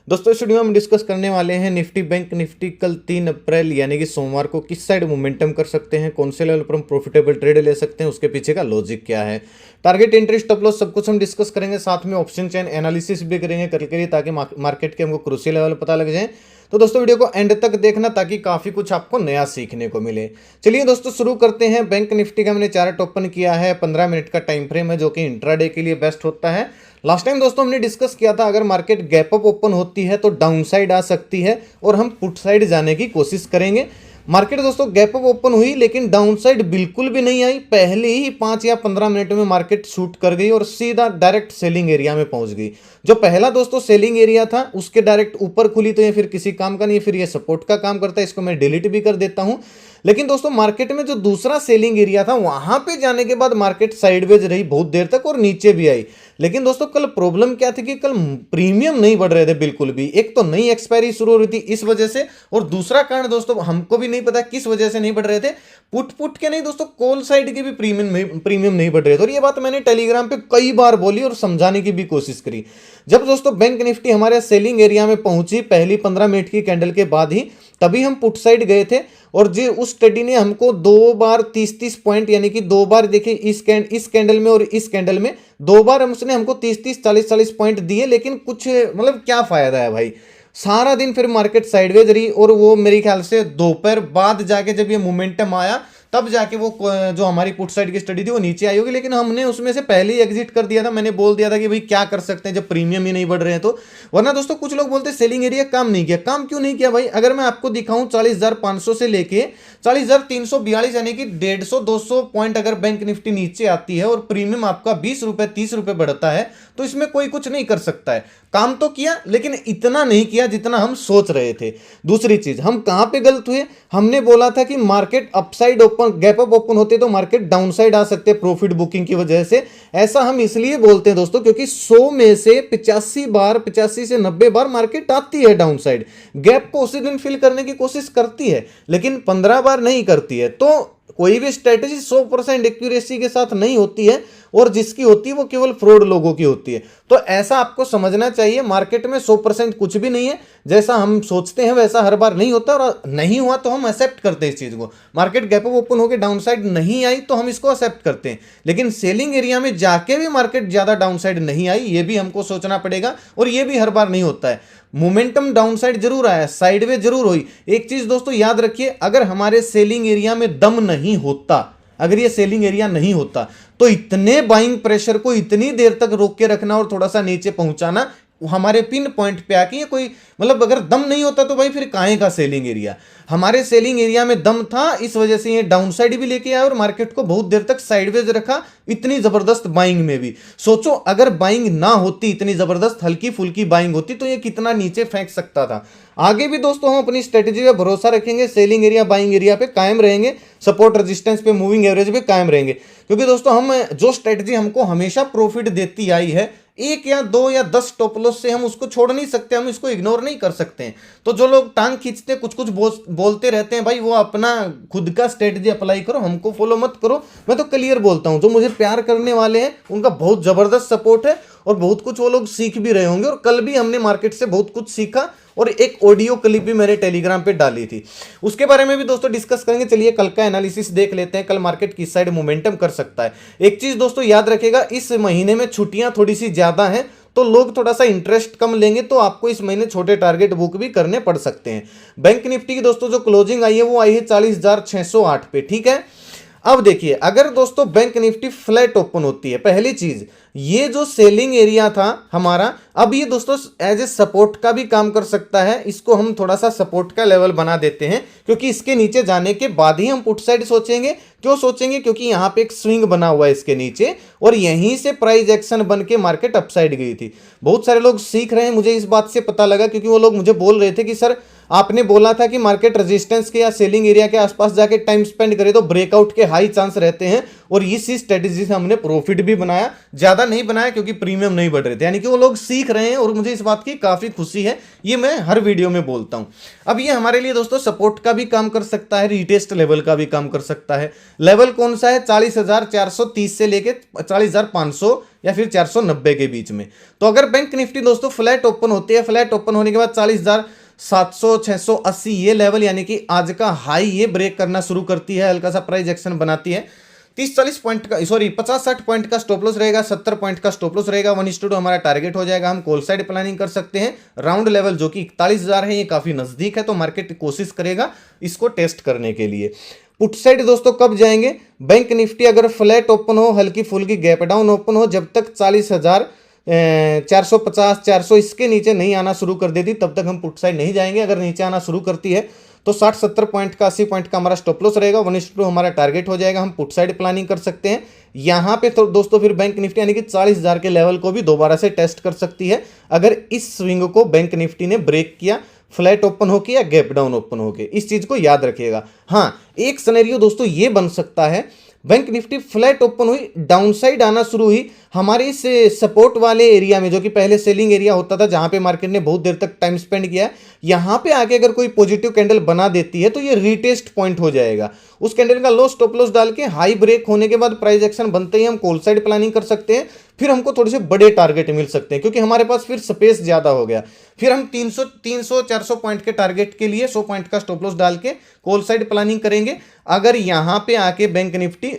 दोस्तों इस वीडियो में हम डिस्कस करने वाले हैं निफ्टी बैंक निफ्टी कल 3 अप्रैल यानी कि सोमवार को किस साइड मोमेंटम कर सकते हैं, कौन से लेवल पर हम प्रॉफिटेबल ट्रेड ले सकते हैं, उसके पीछे का लॉजिक क्या है, टारगेट इंटरेस्ट स्टॉप लॉस सब कुछ हम डिस्कस करेंगे। साथ में ऑप्शन चेन एनालिसिस भी करेंगे कल के लिए ताकि मार्केट के हमको क्रूशियल लेवल पता लग जाए। तो दोस्तों वीडियो को एंड तक देखना ताकि काफी कुछ आपको नया सीखने को मिले। चलिए दोस्तों शुरू करते हैं। बैंक निफ्टी का मैंने चार्ट ओपन किया है, 15 मिनट का टाइम फ्रेम है जो कि इंट्राडे के लिए बेस्ट होता है। लास्ट टाइम दोस्तों हमने डिस्कस किया था अगर मार्केट गैप अप ओपन होती है तो डाउन साइड आ सकती है और हम पुट साइड जाने की कोशिश करेंगे। मार्केट दोस्तों गैप अप ओपन हुई लेकिन डाउन साइड बिल्कुल भी नहीं आई। पहले ही 5 या 15 मिनट में मार्केट शूट कर गई और सीधा डायरेक्ट सेलिंग एरिया में पहुंच गई। जो पहला दोस्तों सेलिंग एरिया था उसके डायरेक्ट ऊपर खुली तो ये फिर किसी काम का नहीं, फिर ये सपोर्ट का काम करता है। इसको मैं डिलीट भी कर देता हूं। लेकिन दोस्तों मार्केट में जो दूसरा सेलिंग एरिया था वहां पे जाने के बाद मार्केट साइडवेज रही बहुत देर तक और नीचे भी आई। लेकिन दोस्तों कल प्रॉब्लम क्या थी कि कल प्रीमियम नहीं बढ़ रहे थे बिल्कुल भी। एक तो नई एक्सपायरी शुरू हो रही थी इस वजह से, और दूसरा कारण दोस्तों हमको भी नहीं पता किस वजह से नहीं बढ़ रहे थे। पुट के नहीं दोस्तों कॉल साइड के भी प्रीमियम नहीं बढ़ रहे थे। और ये बात मैंने टेलीग्राम पे कई बार बोली और समझाने की भी कोशिश करी। जब दोस्तों बैंक निफ्टी हमारे सेलिंग एरिया में पहुंची पहली 15 मिनट की कैंडल के बाद ही, तभी हम पुट साइड गए थे। और जी उस स्टडी ने हमको 2 बार 30-30 पॉइंट यानी कि 2 बार देखिए इस कैंडल में और इस कैंडल में 2 बार हम उसने हमको 30-30 40-40 पॉइंट दिए। लेकिन कुछ मतलब क्या फायदा है भाई, सारा दिन फिर मार्केट साइडवेज रही। और वो मेरे ख्याल से दोपहर बाद जाके जब ये मोमेंटम आया तब जाके वो जो हमारी पुट साइड की स्टडी थी वो नीचे आई होगी। लेकिन हमने उसमें से पहले ही एग्जिट कर दिया था। मैंने बोल दिया था कि भाई क्या कर सकते हैं जब प्रीमियम ही नहीं बढ़ रहे हैं तो। वरना दोस्तों कुछ लोग बोलते हैं सेलिंग एरिया काम नहीं किया। काम क्यों नहीं किया भाई? अगर मैं आपको दिखाऊं 40,500 से लेके 40,342 यानी कि 150-200 पॉइंट अगर बैंक निफ्टी नीचे आती है और प्रीमियम आपका 20 रुपए 30 रुपए बढ़ता है तो इसमें कोई कुछ नहीं कर सकता है। काम तो किया लेकिन इतना नहीं किया जितना हम सोच रहे थे। दूसरी चीज, हम कहां पे गलत हुए? हमने बोला था कि market upside open gap up open होते तो मार्केट डाउन साइड आ सकते प्रॉफिट बुकिंग की वजह से। ऐसा हम इसलिए बोलते हैं दोस्तों क्योंकि 100 में से 85 बार 85 से 90 बार मार्केट आती है डाउन साइड, गैप को उसी दिन फिल करने की कोशिश करती है लेकिन 15 बार नहीं करती है। तो कोई भी स्ट्रेटेजी 100% एक्यूरेसी के साथ नहीं होती है और जिसकी होती है वो केवल फ्रॉड लोगों की होती है। तो ऐसा आपको समझना चाहिए, मार्केट में 100% कुछ भी नहीं है। जैसा हम सोचते हैं वैसा हर बार नहीं होता और नहीं हुआ तो हम एक्सेप्ट करते हैं इस चीज को। मार्केट गैप अप ओपन होकर डाउन साइड नहीं आई तो हम इसको एक्सेप्ट करते हैं। लेकिन सेलिंग एरिया में जाके भी मार्केट ज्यादा डाउन साइड नहीं आई, ये भी हमको सोचना पड़ेगा और ये भी हर बार नहीं होता है। मोमेंटम डाउन साइड जरूर आया, साइडवेज जरूर हुई। एक चीज दोस्तों याद रखिए, अगर हमारे सेलिंग एरिया में दम नहीं होता, अगर ये सेलिंग एरिया नहीं होता तो इतने बाइंग प्रेशर को इतनी देर तक रोक के रखना और थोड़ा सा नीचे पहुंचाना हमारे पिन पॉइंट पे आके, कोई मतलब अगर दम नहीं होता तो भाई फिर काहे का सेलिंग एरिया? हमारे सेलिंग एरिया में दम था, इस वजह से ये डाउन साइड भी लेके आया और मार्केट को बहुत देर तक साइडवेज रखा, इतनी जबरदस्त बाइंग में भी। सोचो अगर बाइंग ना होती, इतनी जबरदस्त हल्की फुल्की बाइंग होती तो ये कितना नीचे फेंक सकता था। आगे भी दोस्तों हम अपनी स्ट्रेटेजी पे भरोसा रखेंगे, सेलिंग एरिया बाइंग एरिया पे कायम रहेंगे, सपोर्ट रेजिस्टेंस पे मूविंग एवरेज पे कायम रहेंगे। क्योंकि दोस्तों हम जो स्ट्रेटेजी हमको हमेशा प्रॉफिट देती आई है, 1 या 2 या 10 स्टॉप लॉस से हम उसको छोड़ नहीं सकते, हम इसको इग्नोर नहीं कर सकते हैं। तो जो लोग टांग खींचते कुछ कुछ बोलते रहते हैं, भाई वो अपना खुद का स्ट्रेटेजी अप्लाई करो, हमको फॉलो मत करो। मैं तो क्लियर बोलता हूं, जो मुझे प्यार करने वाले हैं उनका बहुत जबरदस्त सपोर्ट है और बहुत कुछ वो लोग सीख भी रहे होंगे। और कल भी हमने मार्केट से बहुत कुछ सीखा और एक ऑडियो क्लिप भी मैंने टेलीग्राम पे डाली थी, उसके बारे में भी दोस्तों डिस्कस करेंगे। चलिए कल का एनालिसिस देख लेते हैं, कल मार्केट किस साइड मोमेंटम कर सकता है। एक चीज दोस्तों याद रखिएगा, इस महीने में छुट्टियां थोड़ी सी ज्यादा हैं तो लोग थोड़ा सा इंटरेस्ट कम लेंगे, तो आपको इस महीने छोटे टारगेट बुक भी करने पड़ सकते हैं। बैंक निफ्टी की दोस्तों जो क्लोजिंग आई है वो आई है 40,608 पे, ठीक है। अब देखिए अगर दोस्तों बैंक निफ्टी फ्लैट ओपन होती है, पहली चीज ये जो सेलिंग एरिया था हमारा, अब ये दोस्तों एज ए सपोर्ट का भी काम कर सकता है। इसको हम थोड़ा सा सपोर्ट का लेवल बना देते हैं क्योंकि इसके नीचे जाने के बाद ही हम पुट साइड सोचेंगे। क्यों सोचेंगे? क्योंकि यहाँ पे एक स्विंग बना हुआ है इसके नीचे और यहीं से प्राइस एक्शन बन के मार्केट अपसाइड गई थी। बहुत सारे लोग सीख रहे हैं, मुझे इस बात से पता लगा क्योंकि वो लोग मुझे बोल रहे थे कि सर आपने बोला था कि मार्केट रेजिस्टेंस के या सेलिंग एरिया के आसपास जाके टाइम स्पेंड करे तो ब्रेकआउट के हाई चांस रहते हैं, और इसी स्ट्रेटेजी से हमने प्रॉफिट भी बनाया, ज्यादा नहीं बनाया क्योंकि प्रीमियम नहीं बढ़ रहे थे, यानी कि वो लोग सीख रहे हैं और मुझे इस बात की काफी खुशी है। ये मैं हर वीडियो में बोलता हूं। अब ये हमारे लिए दोस्तों सपोर्ट का भी काम कर सकता है, रीटेस्ट लेवल का भी काम कर सकता है। लेवल कौन सा है? 40,430 से लेके 40,500 या फिर 490 के बीच में। तो अगर बैंक निफ्टी दोस्तों फ्लैट ओपन होती है, फ्लैट ओपन होने के बाद 40,700 680 ये लेवल यानी कि आज का हाई ये ब्रेक करना शुरू करती है, हल्का सा प्राइस एक्शन बनाती है, 30-40 पॉइंट का 50-60 पॉइंट का स्टॉप लॉस रहेगा, 70 पॉइंट का स्टॉप लॉस रहेगा, 1:2 हमारा टारगेट हो जाएगा। हम कॉल साइड प्लानिंग कर सकते हैं। राउंड लेवल जो कि 41,000 है, ये काफी नजदीक है, तो मार्केट कोशिश करेगा इसको टेस्ट करने के लिए। पुट साइड दोस्तों कब जाएंगे? बैंक निफ्टी अगर फ्लैट ओपन हो, हल्की फुल्की गैप डाउन ओपन हो, जब तक 40,450 400 इसके नीचे नहीं आना शुरू कर देती तब तक हम पुट साइड नहीं जाएंगे। अगर नीचे आना शुरू करती है तो 60-70 पॉइंट का 80 पॉइंट का हमारा स्टॉप लॉस रहेगा, 1:2 हमारा टारगेट हो जाएगा। हम पुट साइड प्लानिंग कर सकते हैं यहां पे। तो दोस्तों फिर बैंक निफ्टी यानी कि 40,000 के लेवल को भी दोबारा से टेस्ट कर सकती है अगर इस स्विंग को बैंक निफ्टी ने ब्रेक किया, फ्लैट ओपन होके या गैप डाउन ओपन होके। इस चीज को याद रखिएगा। हाँ, एक सिनेरियो दोस्तों ये बन सकता है, बैंक निफ्टी फ्लैट ओपन हुई, डाउनसाइड आना शुरू हुई हमारे इस सपोर्ट वाले एरिया में, जो कि पहले सेलिंग एरिया होता था जहां पे मार्केट ने बहुत देर तक टाइम स्पेंड किया, यहां पे आके अगर कोई पॉजिटिव कैंडल बना देती है तो ये रीटेस्ट पॉइंट हो जाएगा। उस कैंडल का लो स्टॉप लॉस डाल के हाई ब्रेक होने के बाद प्राइस एक्शन बनते ही हम कॉल साइड प्लानिंग कर सकते हैं। फिर हमको थोड़े से बड़े टारगेट मिल सकते हैं क्योंकि हमारे पास फिर स्पेस ज्यादा हो गया। फिर हम 300-400 पॉइंट के टारगेट के लिए 100 पॉइंट का स्टॉप लॉस डाल के कॉल साइड प्लानिंग करेंगे। अगर यहां पे आके बैंक निफ्टी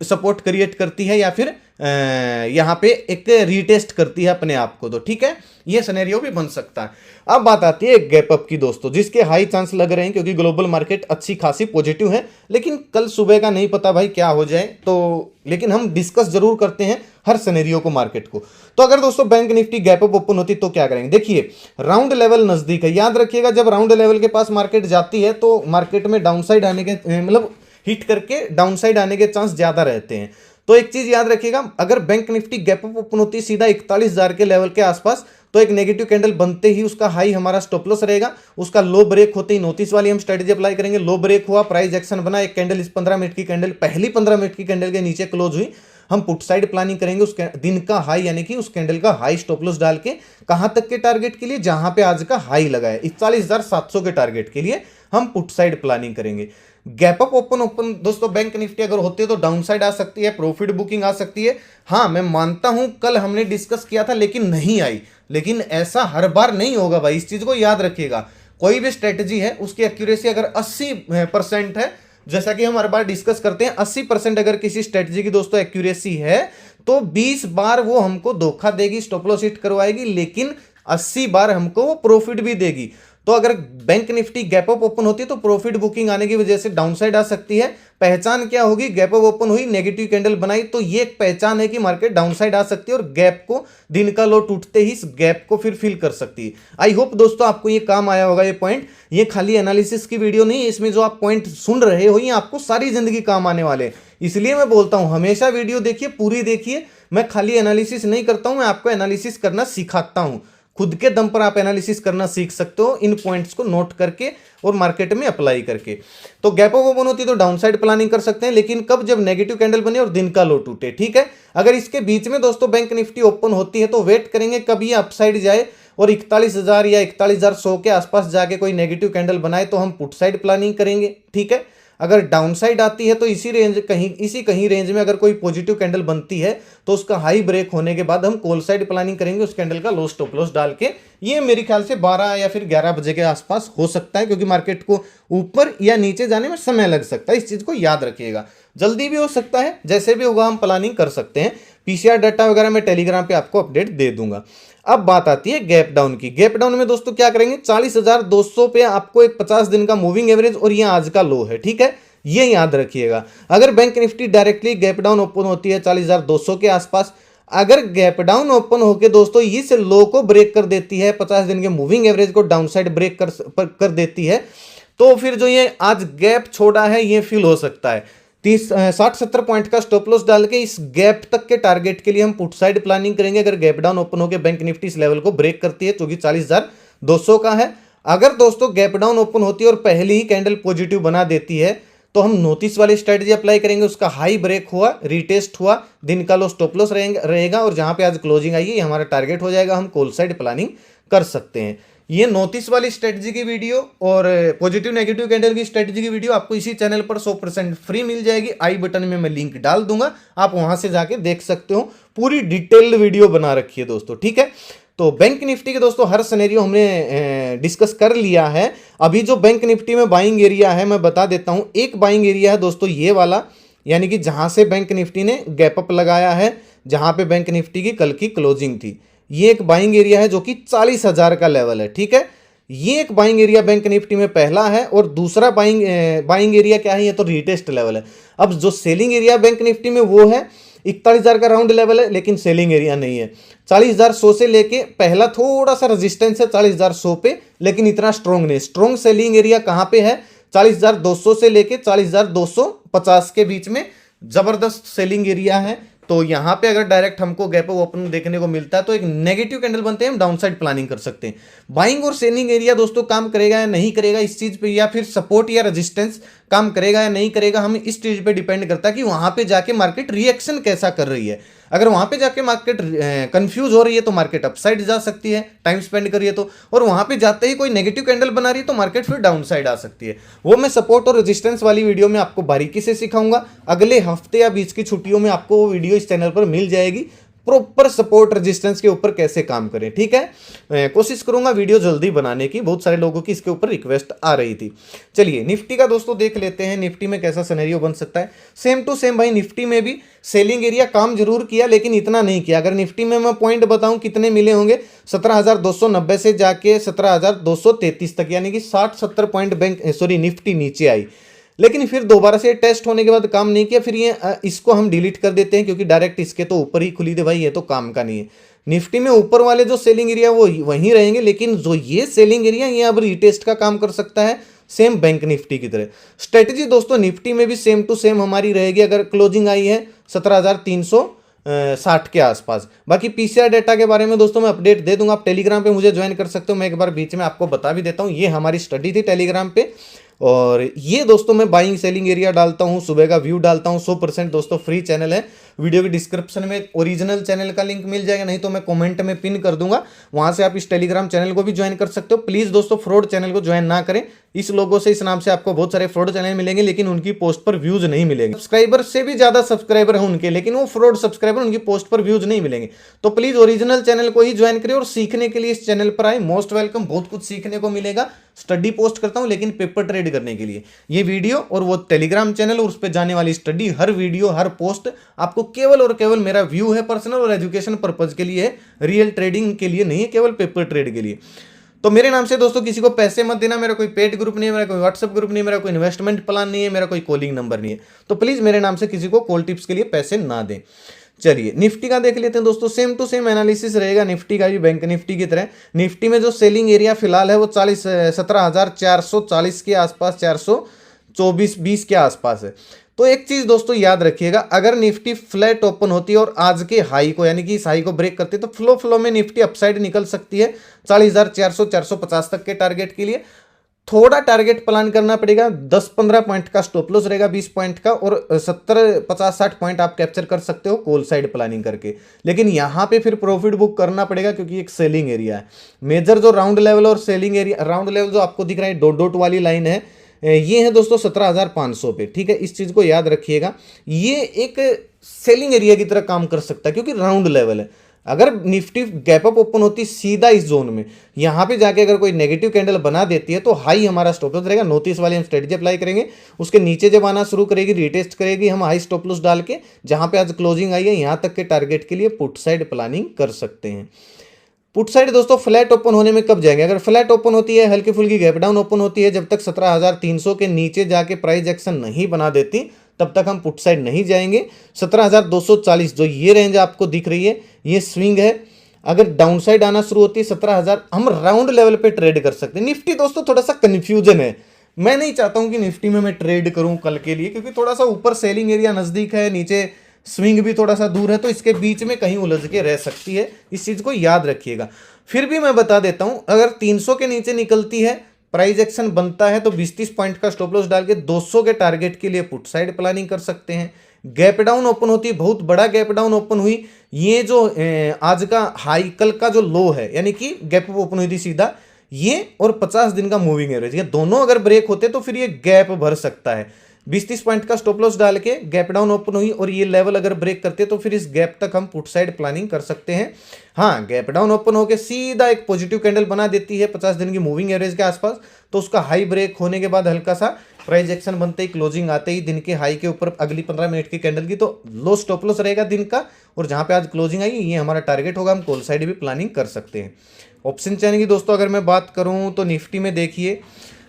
सपोर्ट क्रिएट करती है या फिर यहां पे एक रीटेस्ट करती है अपने आप को, तो ठीक है, ये सिनेरियो भी बन सकता है। अब बात आती है गैप अप की दोस्तों, जिसके हाई चांस लग रहे हैं क्योंकि ग्लोबल मार्केट अच्छी खासी पॉजिटिव है, लेकिन कल सुबह का नहीं पता भाई क्या हो जाए। तो लेकिन हम डिस्कस जरूर करते हैं हर सिनेरियो को, मार्केट को। तो अगर दोस्तों bank Nifty gap up open होती तो क्या करेंगे? देखिए राउंड लेवल नजदीक है, याद रखिएगा जब राउंड लेवल के पास मार्केट जाती है तो मार्केट में डाउनसाइड आने के मतलब हिट करके डाउनसाइड आने के चांस ज्यादा रहते हैं। तो एक चीज याद रखिएगा, अगर bank Nifty gap up open होती है सीधा 41,000 के लेवल के आसपास, तो एक नेगेटिव कैंडल बनते ही उसका हाई हमारा स्टॉप लॉस रहेगा। उसका लो ब्रेक होते ही नोटिस वाली हम स्ट्रेटेजी अप्लाई करेंगे। लो ब्रेक हुआ, प्राइस एक्शन बना, एक कैंडल इस 15 मिनट की कैंडल, पहली 15 मिनट की कैंडल के नीचे क्लोज हुई, हम पुट साइड प्लानिंग करेंगे उस दिन का हाई यानी कि उस कैंडल का हाई स्टॉप लॉस डाल के कहां तक के टारगेट के लिए? जहां पे आज का हाई लगा है 41,700 के टारगेट के लिए हम पुट साइड प्लानिंग करेंगे। गैप अप ओपन दोस्तों बैंक निफ्टी अगर होती है तो डाउन साइड आ सकती है, प्रॉफिट बुकिंग आ सकती है। हाँ, मैं मानता हूं कल हमने डिस्कस किया था लेकिन नहीं आई, लेकिन ऐसा हर बार नहीं होगा भाई, इस चीज को याद रखिएगा। कोई भी स्ट्रेटजी है उसकी एक्यूरेसी अगर 80% है, जैसा कि हम हर बार डिस्कस करते हैं, 80% अगर किसी स्ट्रेटजी की दोस्तों एक्यूरेसी है तो 20 बार वो हमको धोखा देगी, स्टॉप लॉस हिट करवाएगी, लेकिन 80 बार हमको वो प्रॉफिट भी देगी। तो अगर bank Nifty gap up open होती है तो प्रॉफिट बुकिंग आने की वजह से डाउनसाइड आ सकती है। पहचान क्या होगी? गैप अप ओपन हुई, नेगेटिव कैंडल बनाई, तो ये एक पहचान है कि मार्केट डाउनसाइड आ सकती है और गैप को दिन का लो टूटते ही इस गैप को फिर फिल कर सकती है। आई होप दोस्तों आपको ये काम आया होगा। ये पॉइंट, ये खाली एनालिसिस की वीडियो नहीं है, इसमें जो आप पॉइंट सुन रहे हो ये आपको सारी जिंदगी काम आने वाले हैं। इसलिए मैं बोलता हूं हमेशा वीडियो देखिए, पूरी देखिए। मैं खाली एनालिसिस नहीं करता हूं, मैं आपको एनालिसिस करना सिखाता हूं। खुद के दम पर आप एनालिसिस करना सीख सकते हो इन पॉइंट्स को नोट करके और मार्केट में अप्लाई करके। तो गैप अप ओपन होती है तो डाउनसाइड प्लानिंग कर सकते हैं, लेकिन कब? जब नेगेटिव कैंडल बने और दिन का लो टूटे, ठीक है। अगर इसके बीच में दोस्तों बैंक निफ्टी ओपन होती है तो वेट करेंगे कब ये अपसाइड जाए और 41,000 या 41,100 के आसपास जाके कोई नेगेटिव कैंडल बनाए तो हम पुट साइड प्लानिंग करेंगे, ठीक है। अगर डाउनसाइड आती है तो इसी कहीं रेंज में अगर कोई पॉजिटिव कैंडल बनती है तो उसका हाई ब्रेक होने के बाद हम कॉल साइड प्लानिंग करेंगे उस कैंडल का लो स्टॉप लॉस डाल के। ये मेरे ख्याल से 12 या फिर 11 बजे के आसपास हो सकता है, क्योंकि मार्केट को ऊपर या नीचे जाने में समय लग सकता है। इस चीज को याद रखिएगा, जल्दी भी हो सकता है, जैसे भी होगा हम प्लानिंग कर सकते हैं। पीसीआर डाटा वगैरह मैं टेलीग्राम पे आपको अपडेट दे दूंगा। अब बात आती है गैप डाउन की। गैप डाउन में दोस्तों क्या करेंगे? 40,200 पे आपको एक 50 दिन का मूविंग एवरेज और ये आज का लो है, ठीक है, ये याद रखिएगा। अगर bank Nifty directly gap down open होती है 40,200 के आसपास, अगर गैप डाउन ओपन होके दोस्तों इस लो को ब्रेक कर देती है, 50 दिन के मूविंग एवरेज को डाउनसाइड ब्रेक कर देती है, तो फिर जो ये आज गैप छोड़ा है ये फिल हो सकता है। 60-70 पॉइंट का स्टॉप लॉस डाल के इस गैप तक के टारगेट के लिए हम पुट साइड प्लानिंग करेंगे। अगर गैप डाउन ओपन होकर बैंक निफ्टी इस लेवल को ब्रेक करती है जो कि 40,200 का है, अगर दोस्तों गैप डाउन ओपन होती है और पहली ही कैंडल पॉजिटिव बना देती है तो हम नोटिस वाली स्ट्रेटजी अप्लाई करेंगे, उसका हाई ब्रेक हुआ, रीटेस्ट हुआ, दिन का लो स्टॉप लॉस रहेगा और जहां पे आज क्लोजिंग आई है ये हमारा टारगेट हो जाएगा, हम कॉल साइड प्लानिंग कर सकते हैं। ये नोटिस वाली स्ट्रेटजी की वीडियो और पॉजिटिव नेगेटिव कैंडल की स्ट्रेटजी की वीडियो आपको इसी चैनल पर 100% फ्री मिल जाएगी। आई बटन में मैं लिंक डाल दूंगा, आप वहां से जाके देख सकते हो, पूरी डिटेल्ड वीडियो बना रखी है दोस्तों, ठीक है। तो बैंक निफ्टी के दोस्तों हर सिनेरियो हमने डिस्कस कर लिया है। अभी जो बैंक निफ्टी में बाइंग एरिया है मैं बता देता हूं। एक बाइंग एरिया है दोस्तों ये वाला, यानी कि जहां से बैंक निफ्टी ने गैप अप लगाया है, जहां पे बैंक निफ्टी की कल की क्लोजिंग थी, ये एक बाइंग एरिया है जो कि 40,000 का लेवल है, ठीक है। ये एक बाइंग एरिया बैंक निफ्टी में पहला है और दूसरा बाइंग एरिया क्या है, ये तो रीटेस्ट लेवल है। अब जो सेलिंग एरिया बैंक निफ्टी में वो है 41,000 का राउंड लेवल है, लेकिन सेलिंग एरिया नहीं है। 40,100 से लेके पहला थोड़ा सा रेजिस्टेंस है 40,100 पे, लेकिन इतना स्ट्रॉन्ग नहीं। स्ट्रॉन्ग सेलिंग एरिया कहां पे है, 40,200 से लेके 40,250 के बीच में जबरदस्त सेलिंग एरिया है। तो यहां पे अगर डायरेक्ट हमको गैप अप ओपन देखने को मिलता है तो एक नेगेटिव कैंडल बनते हैं, हम डाउन साइड प्लानिंग कर सकते हैं। बाइंग और सेलिंग एरिया दोस्तों काम करेगा या नहीं करेगा इस चीज पे, या फिर सपोर्ट या रेजिस्टेंस काम करेगा या नहीं करेगा, हम इस चीज पे डिपेंड करता है कि वहां पे जाके मार्केट रिएक्शन कैसा कर रही है। अगर वहां पे जाके मार्केट कंफ्यूज हो रही है तो मार्केट अपसाइड जा सकती है, टाइम स्पेंड करिए तो, और वहां पे जाते ही कोई नेगेटिव कैंडल बना रही है तो मार्केट फिर डाउन साइड आ सकती है। वो मैं सपोर्ट और रेजिस्टेंस वाली वीडियो में आपको बारीकी से सिखाऊंगा। अगले हफ्ते या बीच की छुट्टियों में आपको वो वीडियो इस चैनल पर मिल जाएगी, प्रॉपर सपोर्ट रेजिस्टेंस के ऊपर कैसे काम करें, ठीक है। कोशिश करूंगा वीडियो जल्दी बनाने की, बहुत सारे लोगों की इसके ऊपर रिक्वेस्ट आ रही थी। चलिए निफ्टी का दोस्तों देख लेते हैं, निफ्टी में कैसा सिनेरियो बन सकता है। सेम टू सेम भाई निफ्टी में भी सेलिंग एरिया काम जरूर किया लेकिन इतना नहीं किया। अगर निफ्टी में मैं पॉइंट बताऊं कितने मिले होंगे, 17,290 से जाके 17,233 तक, यानी कि 60-70 पॉइंट निफ्टी नीचे आई। लेकिन फिर दोबारा से टेस्ट होने के बाद काम नहीं किया, फिर ये इसको हम डिलीट कर देते हैं क्योंकि डायरेक्ट इसके तो ऊपर ही खुली थी भाई, ये तो काम का नहीं है। निफ्टी में ऊपर वाले जो सेलिंग एरिया वो वहीं रहेंगे, लेकिन जो ये सेलिंग एरिया ये अब रीटेस्ट का काम कर सकता है, सेम बैंक निफ्टी की तरह। स्ट्रेटजी दोस्तों निफ्टी में भी सेम टू सेम हमारी रहेगी। अगर क्लोजिंग आई है 17,360 के आसपास। बाकी पीसीआर डेटा के बारे में दोस्तों मैं अपडेट दे दूंगा, आप टेलीग्राम पे मुझे ज्वाइन कर सकते हो। मैं एक बार बीच में आपको बता भी देता हूँ, ये हमारी स्टडी थी टेलीग्राम पे। और ये दोस्तों मैं बाइंग सेलिंग एरिया डालता हूँ, सुबह का व्यू डालता हूँ। 100% दोस्तों फ्री चैनल है। वीडियो के डिस्क्रिप्शन में ओरिजिनल चैनल का लिंक मिल जाएगा, नहीं तो मैं कमेंट में पिन कर दूंगा, वहां से आप इस टेलीग्राम चैनल को भी ज्वाइन कर सकते हो। प्लीज दोस्तों फ्रॉड चैनल को ज्वाइन ना करें, इस लोगों से इस नाम से आपको बहुत सारे फ्रॉड चैनल मिलेंगे लेकिन उनकी पोस्ट पर व्यूज नहीं मिलेंगे। सब्सक्राइबर से भी ज्यादा सब्सक्राइबर है उनके, लेकिन वो फ्रॉड सब्सक्राइबर, उनकी पोस्ट पर व्यूज नहीं मिलेंगे। तो प्लीज ओरिजिनल चैनल को ही ज्वाइन करें और सीखने के लिए इस चैनल पर आए। मोस्ट वेलकम, बहुत कुछ सीखने को मिलेगा। स्टडी पोस्ट करता हूं लेकिन पेपर ट्रेड करने के लिए। ये वीडियो और वो टेलीग्राम चैनल और उस पर जाने वाली स्टडी, हर वीडियो हर पोस्ट आपको केवल और केवल मेरा व्यू है, पर्सनल और एजुकेशन पर्पज के लिए है, रियल ट्रेडिंग के लिए नहीं है, केवल पेपर ट्रेड के लिए। तो मेरे नाम से दोस्तों किसी को पैसे मत देना। मेरा कोई पेड ग्रुप नहीं है, मेरा कोई व्हाट्सएप ग्रुप नहीं है, मेरा कोई इन्वेस्टमेंट प्लान नहीं है, मेरा कोई कॉलिंग नंबर नहीं है। तो प्लीज मेरे नाम से किसी को कॉल टिप्स के लिए पैसे ना दें। चलिए निफ्टी का देख लेते हैं दोस्तों। सेम टू सेम एनालिसिस रहेगा निफ्टी का भी बैंक निफ्टी की तरह। निफ्टी में जो सेलिंग एरिया फिलहाल है वो 17,440 के आसपास, 424-20 के आसपास है। तो एक चीज दोस्तों याद रखिएगा, अगर निफ्टी फ्लैट ओपन होती है और आज के हाई को, यानी कि इस हाई को ब्रेक करती है, तो फ्लो में निफ्टी अपसाइड निकल सकती है 40,400-450 तक के टारगेट के लिए। थोड़ा टारगेट प्लान करना पड़ेगा, 10-15 पॉइंट का स्टॉप लॉस रहेगा, 20 पॉइंट का, और 70-50-60 पॉइंट आप कैप्चर कर सकते हो कॉल साइड प्लानिंग करके। लेकिन यहां पे फिर प्रॉफिट बुक करना पड़ेगा क्योंकि एक सेलिंग एरिया है। मेजर जो राउंड लेवल और सेलिंग एरिया, राउंड लेवल जो आपको दिख रहा है डॉट डॉट वाली लाइन है, ये है दोस्तों 17,500 पे, ठीक है। इस चीज को याद रखिएगा, ये एक सेलिंग एरिया की तरह काम कर सकता है क्योंकि राउंड लेवल है। अगर निफ्टी गैप अप ओपन होती सीधा इस जोन में, यहां पे जाके अगर कोई नेगेटिव कैंडल बना देती है तो हाई हमारा स्टॉप लॉस रहेगा। नोटिस वाली हम स्ट्रेटजी अप्लाई करेंगे, उसके नीचे जब आना शुरू करेगी, रीटेस्ट करेगी, हम हाई स्टॉप लॉस डाल के जहां पे आज क्लोजिंग आई है यहां तक के टारगेट के लिए पुट साइड प्लानिंग कर सकते हैं। पुट साइड दोस्तों फ्लैट ओपन होने में कब जाएंगे, अगर फ्लैट ओपन होती है, हल्की फुल्की गैप डाउन ओपन होती है, जब तक 17,300 के नीचे जाके प्राइस एक्शन नहीं बना देती तब तक हम पुट साइड नहीं जाएंगे। 17,240 जो ये रेंज आपको दिख रही है, ये स्विंग है। अगर डाउन साइड आना शुरू होती है 17,000, हम राउंड लेवल पे ट्रेड कर सकते हैं। निफ्टी दोस्तों थोड़ा सा कंफ्यूजन है, मैं नहीं चाहता हूं कि निफ्टी में मैं ट्रेड करूं कल के लिए, क्योंकि थोड़ा सा ऊपर सेलिंग एरिया नजदीक है, नीचे स्विंग भी थोड़ा सा दूर है, तो इसके बीच में कहीं उलझ के रह सकती है। इस चीज को याद रखिएगा। फिर भी मैं बता देता हूं, अगर 300 के नीचे निकलती है, प्राइस एक्शन बनता है, तो 20-30 पॉइंट का स्टॉप लॉस डाल के 200 के टारगेट के लिए पुट साइड प्लानिंग कर सकते हैं। गैप डाउन ओपन होती है, बहुत बड़ा गैप डाउन ओपन हुई, ये जो आज का हाई कल का जो लो है, यानी कि गैप ओपन हुई थी सीधा, ये और 50 दिन का मूविंग एवरेज, ये दोनों अगर ब्रेक होते तो फिर ये गैप भर सकता है। 20-30 पॉइंट का स्टॉप लॉस डाल के गैप डाउन ओपन हुई और ये लेवल अगर ब्रेक करते तो फिर इस गैप तक हम पुट साइड प्लानिंग कर सकते हैं। हाँ, गैप डाउन ओपन होकर सीधा एक पॉजिटिव कैंडल बना देती है 50 दिन की मूविंग एवरेज के आसपास, तो उसका हाई ब्रेक होने के बाद हल्का सा प्राइस एक्शन बनते ही, क्लोजिंग आते ही दिन के हाई के ऊपर अगली 15 मिनट की कैंडल की, तो लो स्टॉप लॉस रहेगा दिन का, और जहां पे आज क्लोजिंग आई ये हमारा टारगेट होगा, हम कॉल साइड भी प्लानिंग कर सकते हैं। ऑप्शन चैन की दोस्तों अगर मैं बात करूं तो निफ्टी में देखिए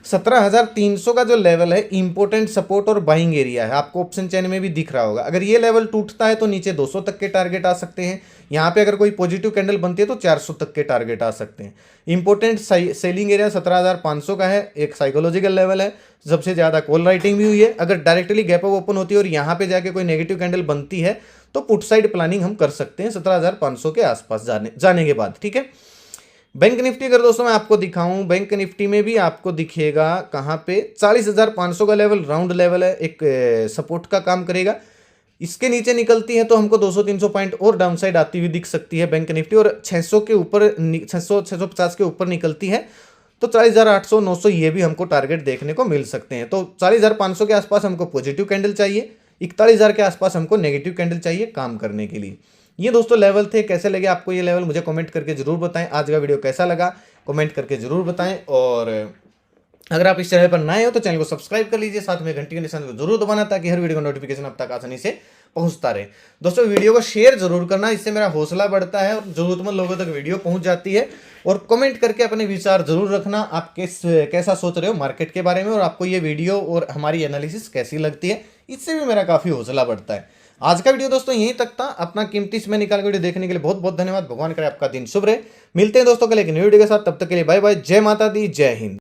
17,300 का जो लेवल है इंपॉर्टेंट सपोर्ट और बाइंग एरिया है, आपको ऑप्शन चैन में भी दिख रहा होगा। अगर ये लेवल टूटता है तो नीचे 200 तक के टारगेट आ सकते हैं, यहाँ पे अगर कोई पॉजिटिव कैंडल बनती है तो 400 तक के टारगेट आ सकते हैं। इंपॉर्टेंट सेलिंग एरिया 17,500 का है, एक साइकोलॉजिकल लेवल है, सबसे ज़्यादा कॉल राइटिंग भी हुई है। अगर डायरेक्टली गैप अप ओपन होती है और यहाँ पे जाके कोई नेगेटिव कैंडल बनती है तो पुट साइड प्लानिंग हम कर सकते हैं 17,500 के आसपास जाने के बाद, ठीक है। बैंक निफ्टी अगर दोस्तों मैं आपको दिखाऊं, बैंक निफ्टी में भी आपको दिखेगा कहां पे 40,500 का लेवल राउंड लेवल है, एक सपोर्ट का काम करेगा। इसके नीचे निकलती है तो हमको 200-300 पॉइंट और डाउन साइड आती हुई दिख सकती है बैंक निफ्टी, और 600 के ऊपर 650 के ऊपर निकलती है तो 40,800-900 ये भी हमको टारगेट देखने को मिल सकते हैं। तो 40,500 के आसपास हमको पॉजिटिव कैंडल चाहिए, 41,000 के आसपास हमको नेगेटिव कैंडल चाहिए काम करने के लिए। ये दोस्तों लेवल थे, कैसे लगे आपको ये लेवल मुझे कमेंट करके जरूर बताएं। आज का वीडियो कैसा लगा कमेंट करके जरूर बताएं, और अगर आप इस चैनल पर नए हो तो चैनल को सब्सक्राइब कर लीजिए, साथ में घंटी के निशान को जरूर दबाना ताकि हर वीडियो का नोटिफिकेशन आप तक आसानी से पहुंचता रहे। दोस्तों वीडियो को शेयर जरूर करना, इससे मेरा हौसला बढ़ता है और जरूरतमंद लोगों तक वीडियो पहुंच जाती है। और कमेंट करके अपने विचार जरूर रखना, आप कैसा सोच रहे हो मार्केट के बारे में, और आपको ये वीडियो और हमारी एनालिसिस कैसी लगती है, इससे भी मेरा काफी हौसला बढ़ता है। आज का वीडियो दोस्तों यहीं तक था। अपना कीमती समय निकाल के वीडियो देखने के लिए बहुत बहुत धन्यवाद। भगवान करे आपका दिन शुभ रहे। मिलते हैं दोस्तों कल एक नई वीडियो के साथ, तब तक के लिए बाय बाय। जय माता दी, जय हिंद।